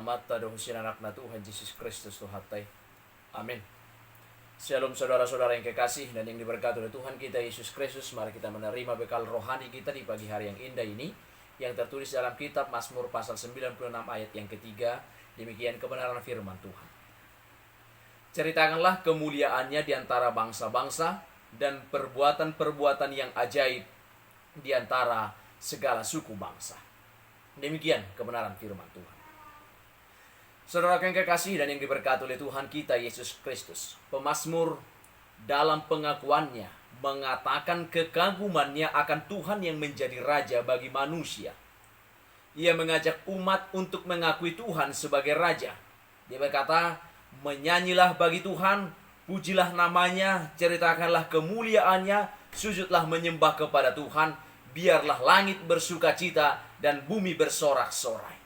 mata doh anak na Tuhan Yesus Kristus Tuhatai. Amin. Shalom saudara-saudara yang kekasih dan yang diberkati oleh Tuhan kita Yesus Kristus. Mari kita menerima bekal rohani kita di pagi hari yang indah ini, yang tertulis dalam kitab Mazmur pasal 96 ayat yang ketiga. Demikian kebenaran firman Tuhan. Ceritakanlah kemuliaannya di antara bangsa-bangsa dan perbuatan-perbuatan yang ajaib di antara segala suku bangsa. Demikian kebenaran firman Tuhan. Saudara yang kekasih dan yang diberkati oleh Tuhan kita Yesus Kristus, pemazmur dalam pengakuannya mengatakan kekagumannya akan Tuhan yang menjadi raja bagi manusia. Ia mengajak umat untuk mengakui Tuhan sebagai raja. Dia berkata, menyanyilah bagi Tuhan, pujilah namanya, ceritakanlah kemuliaannya, sujudlah menyembah kepada Tuhan, biarlah langit bersuka cita dan bumi bersorak-sorai.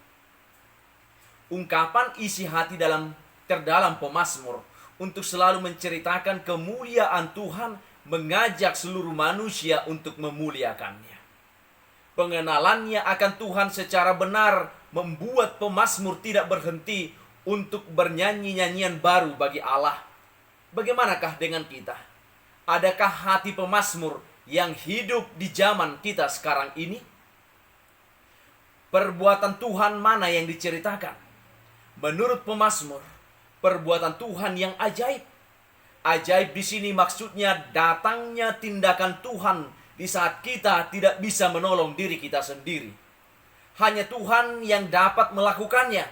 Ungkapan isi hati terdalam pemazmur untuk selalu menceritakan kemuliaan Tuhan, mengajak seluruh manusia untuk memuliakannya. Pengenalannya akan Tuhan secara benar membuat pemazmur tidak berhenti untuk bernyanyi nyanyian baru bagi Allah. Bagaimanakah dengan kita? Adakah hati pemazmur yang hidup di zaman kita sekarang ini? Perbuatan Tuhan mana yang diceritakan? Menurut pemazmur, perbuatan Tuhan yang ajaib. Ajaib di sini maksudnya datangnya tindakan Tuhan di saat kita tidak bisa menolong diri kita sendiri. Hanya Tuhan yang dapat melakukannya.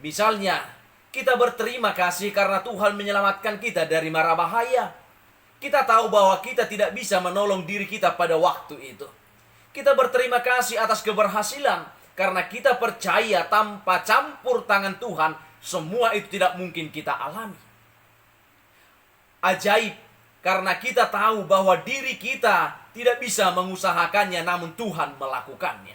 Misalnya, kita berterima kasih karena Tuhan menyelamatkan kita dari mara bahaya. Kita tahu bahwa kita tidak bisa menolong diri kita pada waktu itu. Kita berterima kasih atas keberhasilan karena kita percaya tanpa campur tangan Tuhan, semua itu tidak mungkin kita alami. Ajaib karena kita tahu bahwa diri kita tidak bisa mengusahakannya, namun Tuhan melakukannya.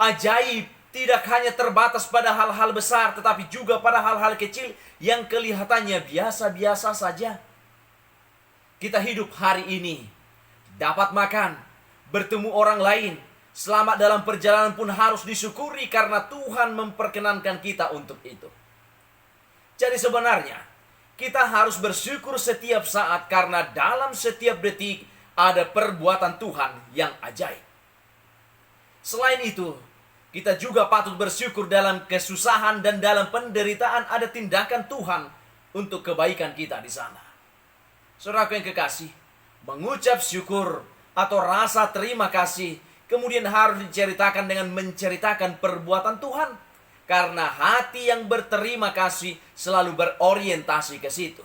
Ajaib tidak hanya terbatas pada hal-hal besar, tetapi juga pada hal-hal kecil yang kelihatannya biasa-biasa saja. Kita hidup hari ini, dapat makan, bertemu orang lain, selamat dalam perjalanan pun harus disyukuri karena Tuhan memperkenankan kita untuk itu. Jadi sebenarnya, kita harus bersyukur setiap saat karena dalam setiap detik ada perbuatan Tuhan yang ajaib. Selain itu, kita juga patut bersyukur dalam kesusahan dan dalam penderitaan ada tindakan Tuhan untuk kebaikan kita di sana. Saudaraku yang kekasih, mengucap syukur atau rasa terima kasih kemudian harus diceritakan dengan menceritakan perbuatan Tuhan. Karena hati yang berterima kasih selalu berorientasi ke situ.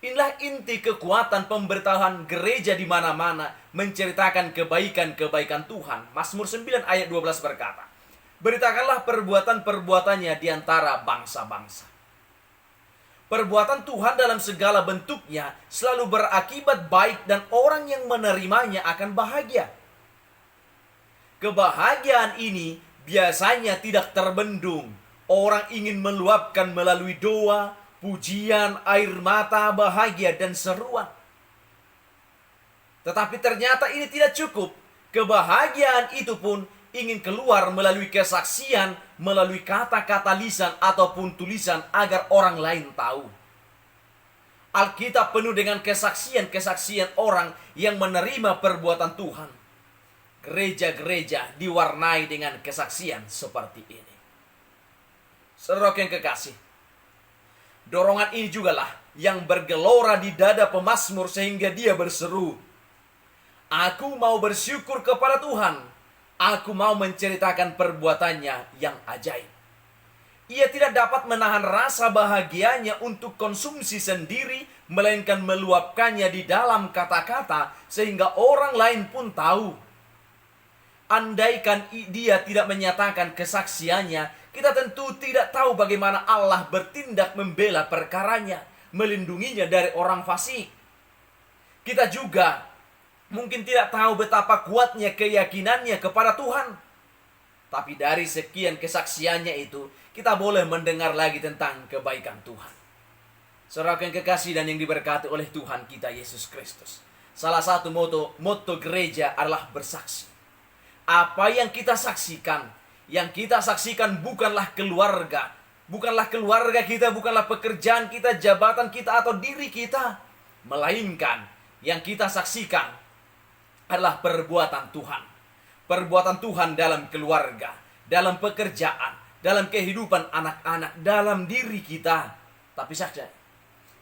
Inilah inti kekuatan pemberitahuan gereja di mana-mana menceritakan kebaikan-kebaikan Tuhan. Mazmur 9 ayat 12 berkata, beritakanlah perbuatan-perbuatannya di antara bangsa-bangsa. Perbuatan Tuhan dalam segala bentuknya selalu berakibat baik dan orang yang menerimanya akan bahagia. Kebahagiaan ini biasanya tidak terbendung. Orang ingin meluapkan melalui doa, pujian, air mata, bahagia, dan seruan. Tetapi ternyata ini tidak cukup. Kebahagiaan itu pun ingin keluar melalui kesaksian, melalui kata-kata lisan ataupun tulisan agar orang lain tahu. Alkitab penuh dengan kesaksian-kesaksian orang yang menerima perbuatan Tuhan. Gereja-gereja diwarnai dengan kesaksian seperti ini. Saudara yang kekasih, dorongan ini jugalah yang bergelora di dada pemazmur sehingga dia berseru, aku mau bersyukur kepada Tuhan, aku mau menceritakan perbuatannya yang ajaib. Ia tidak dapat menahan rasa bahagianya untuk konsumsi sendiri, melainkan meluapkannya di dalam kata-kata sehingga orang lain pun tahu. Andaikan dia tidak menyatakan kesaksiannya, kita tentu tidak tahu bagaimana Allah bertindak membela perkaranya, melindunginya dari orang fasik. Kita juga mungkin tidak tahu betapa kuatnya keyakinannya kepada Tuhan. Tapi dari sekian kesaksiannya itu, kita boleh mendengar lagi tentang kebaikan Tuhan. Saudara yang kekasih dan yang diberkati oleh Tuhan kita Yesus Kristus. Salah satu motto gereja adalah bersaksi. Apa yang kita saksikan, Yang kita saksikan bukanlah keluarga. Bukanlah keluarga kita, bukanlah pekerjaan kita, jabatan kita, atau diri kita. Melainkan yang kita saksikan adalah perbuatan Tuhan. Perbuatan Tuhan dalam keluarga, dalam pekerjaan, dalam kehidupan anak-anak, dalam diri kita. Tapi saja,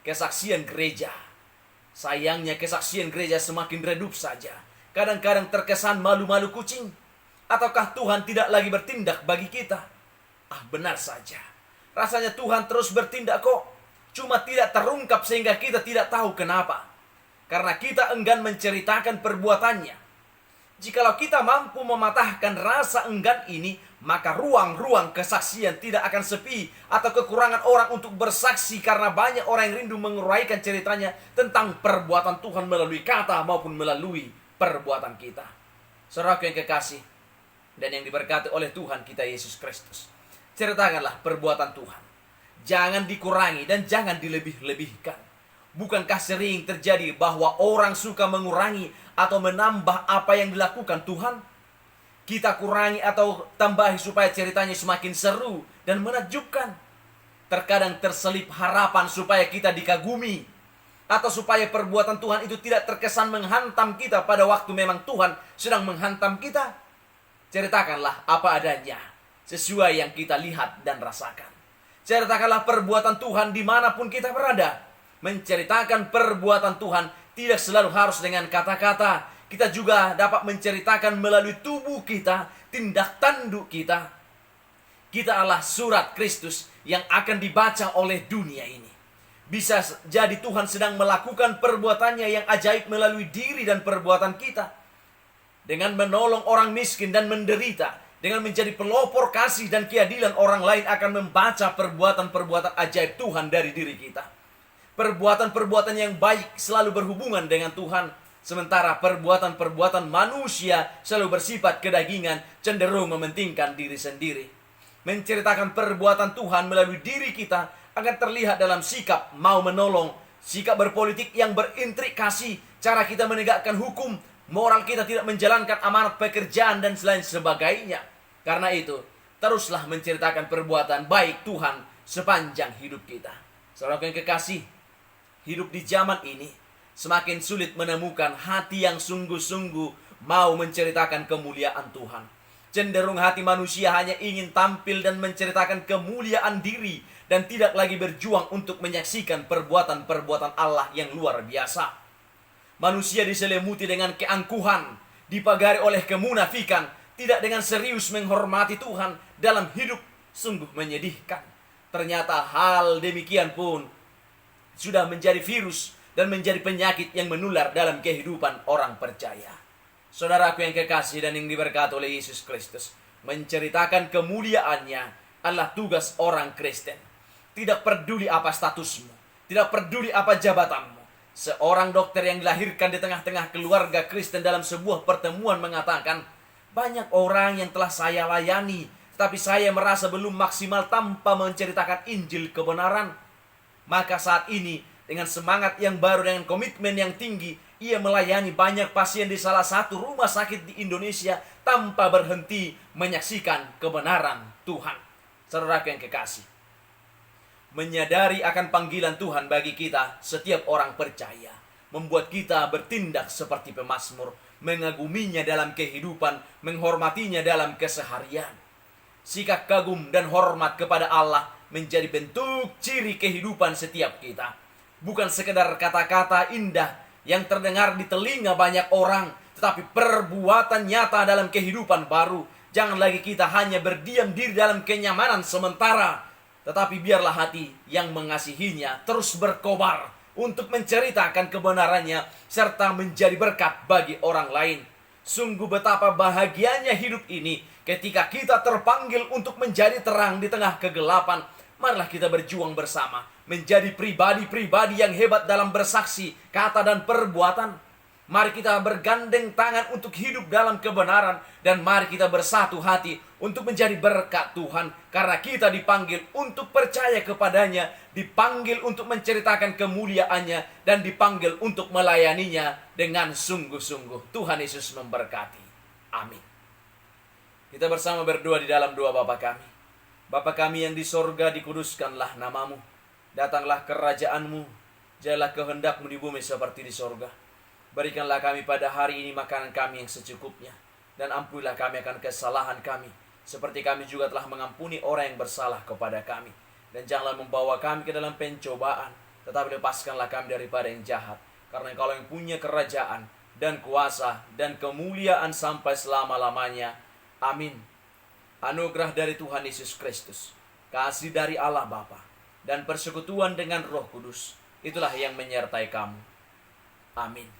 kesaksian gereja, sayangnya kesaksian gereja semakin redup saja. Kadang-kadang terkesan malu-malu kucing. Ataukah Tuhan tidak lagi bertindak bagi kita? Benar saja. Rasanya Tuhan terus bertindak kok. Cuma tidak terungkap sehingga kita tidak tahu kenapa. Karena kita enggan menceritakan perbuatannya. Jikalau kita mampu mematahkan rasa enggan ini, maka ruang-ruang kesaksian tidak akan sepi atau kekurangan orang untuk bersaksi, karena banyak orang yang rindu menguraikan ceritanya tentang perbuatan Tuhan melalui kata maupun melalui perbuatan kita. Saudaraku yang kekasih dan yang diberkati oleh Tuhan kita Yesus Kristus, ceritakanlah perbuatan Tuhan. Jangan dikurangi dan jangan dilebih-lebihkan. Bukankah sering terjadi bahwa orang suka mengurangi atau menambah apa yang dilakukan Tuhan? Kita kurangi atau tambahi supaya ceritanya semakin seru dan menakjubkan. Terkadang terselip harapan supaya kita dikagumi, atau supaya perbuatan Tuhan itu tidak terkesan menghantam kita pada waktu memang Tuhan sedang menghantam kita. Ceritakanlah apa adanya, sesuai yang kita lihat dan rasakan. Ceritakanlah perbuatan Tuhan dimanapun kita berada. Menceritakan perbuatan Tuhan tidak selalu harus dengan kata-kata. Kita juga dapat menceritakan melalui tubuh kita, tindak tanduk kita. Kita adalah surat Kristus yang akan dibaca oleh dunia ini. Bisa jadi Tuhan sedang melakukan perbuatannya yang ajaib melalui diri dan perbuatan kita. Dengan menolong orang miskin dan menderita, dengan menjadi pelopor kasih dan keadilan, orang lain akan membaca perbuatan-perbuatan ajaib Tuhan dari diri kita. Perbuatan-perbuatan yang baik selalu berhubungan dengan Tuhan, sementara perbuatan-perbuatan manusia selalu bersifat kedagingan, cenderung mementingkan diri sendiri. Menceritakan perbuatan Tuhan melalui diri kita akan terlihat dalam sikap mau menolong, sikap berpolitik yang berintrikasi, cara kita menegakkan hukum, moral kita tidak menjalankan amanat pekerjaan, dan selain sebagainya. Karena itu, teruslah menceritakan perbuatan baik Tuhan sepanjang hidup kita. Saudara yang kekasih, hidup di zaman ini semakin sulit menemukan hati yang sungguh-sungguh mau menceritakan kemuliaan Tuhan. Cenderung hati manusia hanya ingin tampil dan menceritakan kemuliaan diri, dan tidak lagi berjuang untuk menyaksikan perbuatan-perbuatan Allah yang luar biasa. Manusia diselimuti dengan keangkuhan, dipagari oleh kemunafikan, tidak dengan serius menghormati Tuhan dalam hidup. Sungguh menyedihkan. Ternyata hal demikian pun sudah menjadi virus dan menjadi penyakit yang menular dalam kehidupan orang percaya. Saudaraku yang kekasih dan yang diberkati oleh Yesus Kristus, menceritakan kemuliaannya adalah tugas orang Kristen. Tidak peduli apa statusmu, tidak peduli apa jabatanmu. Seorang dokter yang dilahirkan di tengah-tengah keluarga Kristen dalam sebuah pertemuan mengatakan, banyak orang yang telah saya layani, tapi saya merasa belum maksimal tanpa menceritakan Injil kebenaran. Maka saat ini, dengan semangat yang baru, dengan komitmen yang tinggi, ia melayani banyak pasien di salah satu rumah sakit di Indonesia tanpa berhenti menyaksikan kebenaran Tuhan. Saudara yang kekasih, menyadari akan panggilan Tuhan bagi kita, setiap orang percaya, membuat kita bertindak seperti pemazmur, mengaguminya dalam kehidupan, menghormatinya dalam keseharian. Sikap kagum dan hormat kepada Allah menjadi bentuk ciri kehidupan setiap kita. Bukan sekedar kata-kata indah yang terdengar di telinga banyak orang, tetapi perbuatan nyata dalam kehidupan baru. Jangan lagi kita hanya berdiam diri dalam kenyamanan sementara, tetapi biarlah hati yang mengasihinya terus berkobar untuk menceritakan kebenarannya serta menjadi berkat bagi orang lain. Sungguh betapa bahagianya hidup ini ketika kita terpanggil untuk menjadi terang di tengah kegelapan. Marilah kita berjuang bersama menjadi pribadi-pribadi yang hebat dalam bersaksi, kata dan perbuatan. Mari kita bergandeng tangan untuk hidup dalam kebenaran, dan mari kita bersatu hati untuk menjadi berkat Tuhan, karena kita dipanggil untuk percaya kepadanya, dipanggil untuk menceritakan kemuliaannya, dan dipanggil untuk melayaninya dengan sungguh-sungguh. Tuhan Yesus memberkati. Amin. Kita bersama berdoa di dalam doa Bapa kami. Bapa kami yang di sorga, dikuduskanlah namamu. Datanglah kerajaanmu. Jadilah kehendakmu di bumi seperti di sorga. Berikanlah kami pada hari ini makanan kami yang secukupnya. Dan ampunilah kami akan kesalahan kami, seperti kami juga telah mengampuni orang yang bersalah kepada kami. Dan janganlah membawa kami ke dalam pencobaan, tetapi lepaskanlah kami daripada yang jahat. Karena Engkau yang punya kerajaan dan kuasa dan kemuliaan sampai selama-lamanya. Amin. Anugerah dari Tuhan Yesus Kristus, kasih dari Allah Bapa, dan persekutuan dengan Roh Kudus, itulah yang menyertai kamu. Amin.